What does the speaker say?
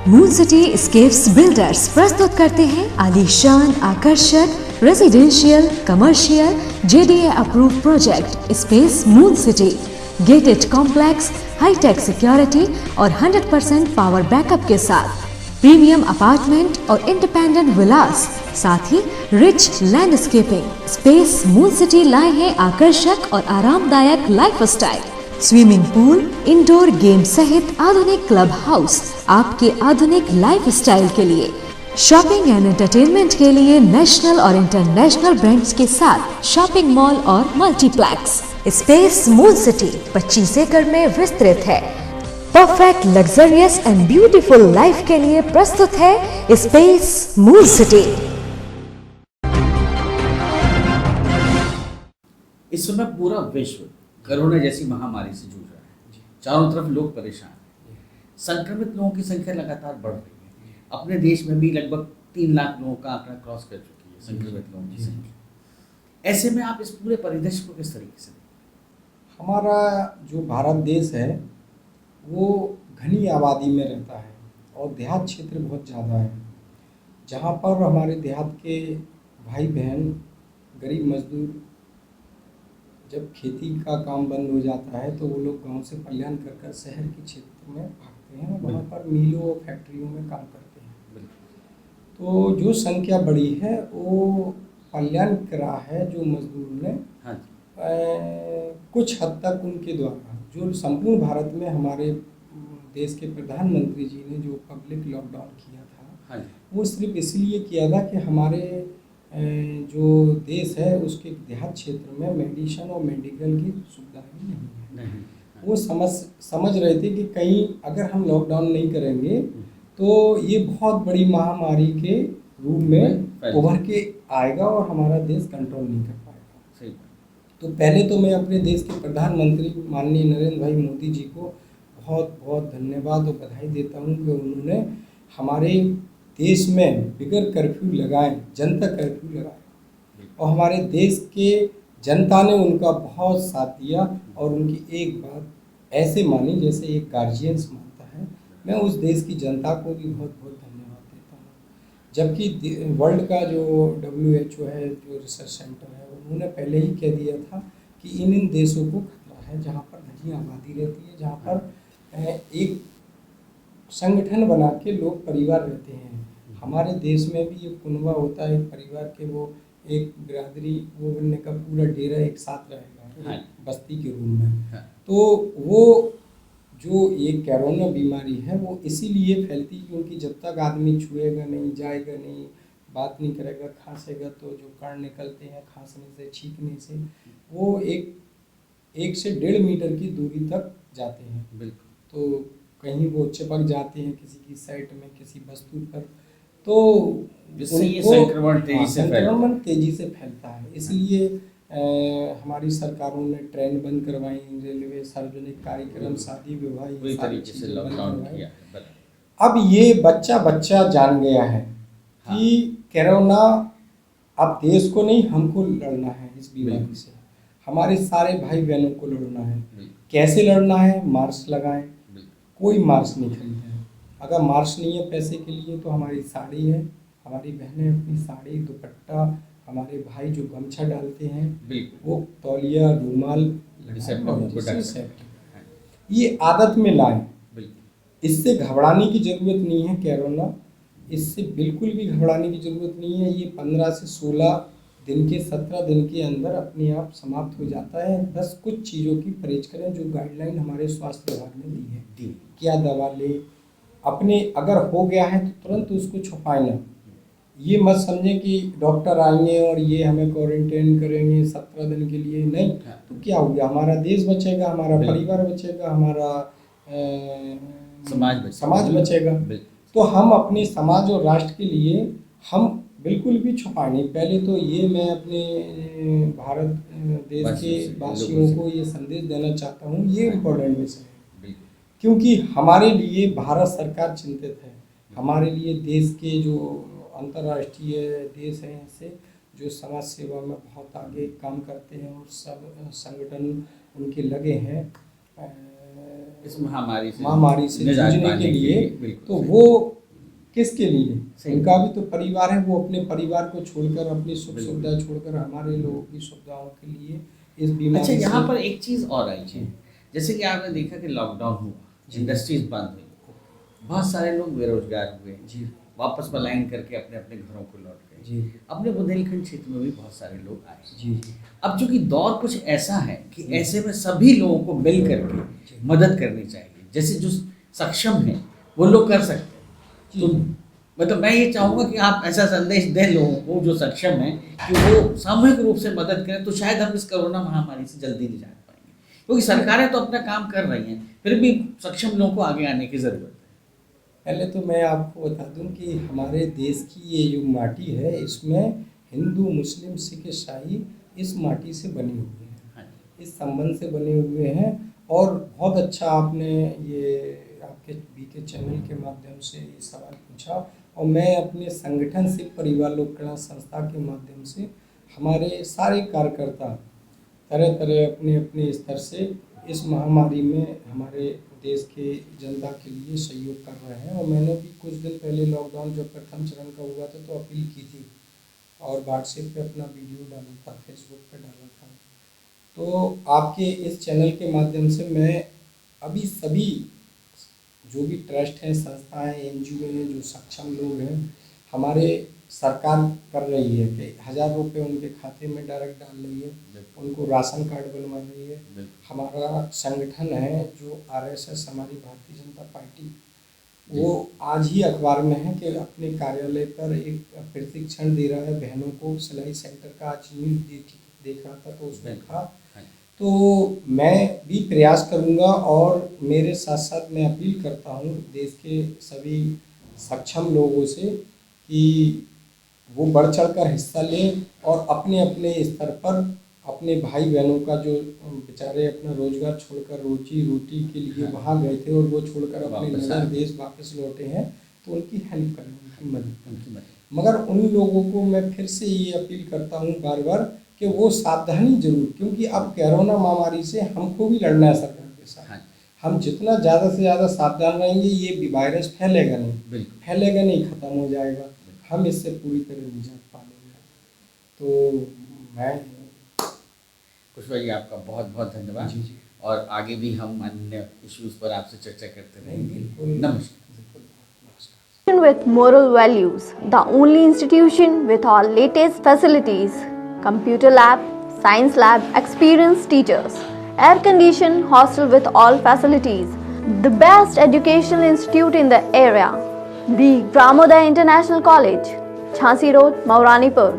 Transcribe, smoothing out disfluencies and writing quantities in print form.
Moon city escapes builders प्रस्तुत करते हैं आलीशान आकर्षक residential commercial JDA approve project Space Moon City. Gated complex, high tech security और 100% पावर बैकअप के साथ प्रीमियम अपार्टमेंट और इंडिपेंडेंट विलास, साथ ही rich landscaping. Space Moon City लाए हैं आकर्षक और आरामदायक lifestyle, swimming pool, indoor game सहित आधुनिक क्लब हाउस आपके आधुनिक लाइफस्टाइल के लिए। शॉपिंग एंड एंटरटेनमेंट के लिए नेशनल और इंटरनेशनल ब्रांड्स के साथ शॉपिंग मॉल और मल्टीप्लेक्स। स्पेस मून सिटी 25 एकड़ में विस्तृत है। Perfect luxurious and beautiful life के लिए प्रस्तुत है स्पेस मून सिटी। इस समय पूरा विश्व कोरोना जैसी महामारी से जूझ रहा है। चारों तरफ लोग परेशान हैं। संक्रमित लोगों की संख्या लगातार बढ़ रही है। अपने देश में भी लगभग 3 लाख लोगों का आंकड़ा क्रॉस कर चुकी है संक्रमित लोगों की संख्या। ऐसे में आप इस पूरे परिदृश्य को किस तरीके से देखते हैं? हमारा जो भारत देश है वो घनी आबादी में रहता है और देहात क्षेत्र बहुत ज़्यादा है, जहाँ पर हमारे देहात के भाई बहन गरीब मजदूर जब खेती का काम बंद हो जाता है तो वो लोग गांव से पलायन कर कर शहर के क्षेत्र में भागते हैं, वहाँ पर मिलों और फैक्ट्रियों में काम करते हैं। तो जो संख्या बढ़ी है वो पलायन करा है जो मजदूर ने कुछ हद तक उनके द्वारा जो संपूर्ण भारत में हमारे देश के प्रधानमंत्री जी ने जो पब्लिक लॉकडाउन किया था वो सिर्फ इसलिए किया था कि हमारे जो देश है उसके देहात क्षेत्र में मेडिसिन और मेडिकल की सुविधाएं नहीं है। वो समझ रहे थे कि कहीं अगर हम लॉकडाउन नहीं करेंगे तो ये बहुत बड़ी महामारी के रूप में उभर के आएगा और हमारा देश कंट्रोल नहीं कर पाएगा। तो पहले तो मैं अपने देश के प्रधानमंत्री माननीय नरेंद्र भाई मोदी जी को बहुत बहुत धन्यवाद और बधाई देता हूँ कि उन्होंने हमारे देश में बिगर कर्फ्यू लगाए, जनता कर्फ्यू लगाए और हमारे देश के जनता ने उनका बहुत साथ दिया और उनकी एक बात ऐसे मानी जैसे एक गार्जियंस मानता है। मैं उस देश की जनता को भी बहुत बहुत धन्यवाद देता हूँ। जबकि वर्ल्ड का जो WHO है, जो रिसर्च सेंटर है, उन्होंने पहले ही कह दिया था कि इन देशों को खतरा है जहाँ पर घनी आबादी रहती है, जहाँ पर एक संगठन बना के लोग परिवार रहते हैं। हमारे देश में भी एक कुनबा होता है, एक परिवार के वो एक बिरादरी वो बनने का पूरा डेरा एक साथ रहेगा बस्ती के रूप में। तो वो जो ये कोरोना बीमारी है वो इसीलिए फैलती क्योंकि जब तक आदमी छुएगा नहीं, जाएगा नहीं, बात नहीं करेगा, खांसेगा तो जो कण निकलते हैं खांसने से, छींकने से, वो 1 से 1.5 मीटर की दूरी तक जाते हैं। बिल्कुल। तो कहीं वो चिपक जाते हैं किसी की साइड में, किसी वस्तु पर, तो जिससे ये संक्रमण तेजी से फैलता है। इसलिए हमारी सरकारों ने ट्रेन बंद करवाई, रेलवे, सार्वजनिक कार्यक्रम, शादी विवाह पूरी तरीके से लॉकडाउन किया। अब ये बच्चा जान गया है कि कोरोना अब देश को नहीं हमको लड़ना है इस बीमारी से। हमारे सारे भाई बहनों को लड़ना है। कैसे लड़ना है? मास्क लगाएं। कोई मास्क नहीं खरीदे। अगर मास्क नहीं है पैसे के लिए तो हमारी साड़ी है, हमारी बहनें अपनी साड़ी, दुपट्टा, हमारे भाई जो गमछा डालते हैं वो तौलिया, रूमाल ये आदत में लाएं। इससे घबराने की ज़रूरत नहीं है। कोरोना इससे बिल्कुल भी घबराने की ज़रूरत नहीं है। ये 15 से 16 दिन के 17 दिन के अंदर अपने आप समाप्त हो जाता है। बस कुछ चीज़ों की परहेज करें जो गाइडलाइन हमारे स्वास्थ्य विभाग ने दी है। क्या दवा ले, अपने अगर हो गया है तो तुरंत उसको छुपाए ना। ये मत समझें कि डॉक्टर आएंगे और ये हमें क्वारंटाइन करेंगे 17 दिन के लिए, नहीं तो क्या हो गया? हमारा देश बचेगा, हमारा परिवार बचेगा, हमारा समाज बचेगा। तो हम अपने समाज और राष्ट्र के लिए हम बिल्कुल भी छुपाए नहीं। पहले तो ये मैं अपने भारत देश के वासियों को ये संदेश देना चाहता हूँ, ये इम्पोर्टेंट विषय है क्योंकि हमारे लिए भारत सरकार चिंतित है। हमारे लिए देश के जो अंतर्राष्ट्रीय देश हैं ऐसे जो समाज सेवा में बहुत आगे काम करते हैं और सब संगठन उनके लगे हैं। इस महामारी से जूझने के लिए, तो वो किसके लिए? उनका भी तो परिवार है, वो अपने परिवार को छोड़कर, अपनी सुख सुविधा छोड़कर हमारे लोगों की सुविधाओं के लिए इस बीमारी। अच्छा, यहाँ पर एक चीज़ और आई है, जैसे कि आपने देखा कि लॉकडाउन हुआ, इंडस्ट्रीज बंद हुई, बहुत सारे लोग बेरोजगार हुए जी, वापस पलायन करके अपने अपने घरों को लौट गए जी। अपने बुंदेलखंड क्षेत्र में भी बहुत सारे लोग आए जी। अब चूंकि दौर कुछ ऐसा है कि ऐसे में सभी लोगों को मिल करके मदद करनी चाहिए, जैसे जो सक्षम है वो लोग कर सकते हैं। तो मतलब मैं ये चाहूँगा कि आप ऐसा संदेश दें लोगों को जो सक्षम हैं कि वो सामूहिक रूप से मदद करें, तो शायद हम इस कोरोना महामारी से जल्दी निजात पाएंगे, क्योंकि सरकारें तो अपना काम कर रही हैं, फिर भी सक्षम लोगों को आगे आने की ज़रूरत है। पहले तो मैं आपको बता दूं कि हमारे देश की ये जो माटी है, इसमें हिंदू मुस्लिम सिख ईसाई इस माटी से बने हुए हैं, इस संबंध से बने हुए हैं। और बहुत अच्छा आपने ये आपके बीके चैनल के माध्यम से ये सवाल पूछा, और मैं अपने संगठन सिख परिवार लोक कल्याण संस्था के माध्यम से हमारे सारे कार्यकर्ता तरह तरह अपने अपने स्तर से इस महामारी में हमारे देश के जनता के लिए सहयोग कर रहे हैं। और मैंने भी कुछ दिन पहले लॉकडाउन जब प्रथम चरण का हुआ था तो अपील की थी, और व्हाट्सएप पे अपना वीडियो डाला था, फेसबुक पे डाला था। तो आपके इस चैनल के माध्यम से मैं अभी सभी जो भी ट्रस्ट हैं, संस्थाएं, एनजीओ हैं, जो सक्षम लोग हैं, हमारे सरकार कर रही है कि 1000 रुपये उनके खाते में डायरेक्ट डाल रही है, उनको राशन कार्ड बनवा रही है। हमारा संगठन है जो RSS, हमारी भारतीय जनता पार्टी, वो आज ही अखबार में है कि अपने कार्यालय पर एक प्रशिक्षण दे रहा है बहनों को, सिलाई सेंटर का। आज न्यूज़ देख रहा था तो उसमें था। तो मैं भी प्रयास करूंगा, और मेरे साथ साथ मैं अपील करता हूं देश के सभी सक्षम लोगों से कि वो बढ़ चढ़कर हिस्सा लें, और अपने अपने स्तर पर अपने भाई बहनों का जो बेचारे अपना रोजगार छोड़कर रोजी रोटी के लिए वहाँ गए थे और वो छोड़कर अपने नगर देश वापस लौटे हैं, तो उनकी हेल्प करें, उनकी मदद। मगर उन लोगों को मैं फिर से ये अपील करता हूँ बार बार कि वो सावधानी जरूर, क्योंकि अब कोरोना महामारी से हमको भी लड़ना है सरकार के साथ। हम जितना ज़्यादा से ज़्यादा सावधान रहेंगे, ये वायरस फैलेगा नहीं, ख़त्म हो जाएगा, हम इससे पूरी तरह निजात पा लेंगे। तो मैं कुशवा जी, आपका बहुत बहुत धन्यवाद जी। और आगे भी हम अन्य इश्यूज पर आपसे चर्चा करते रहेंगे। नमस्कार। With moral values, the only institution with all latest facilities, computer lab, science lab, experienced teachers, air-conditioned hostel with all facilities, the best educational institute in the area, the Pramodaya International College, Jhansi Road, Mauranipur.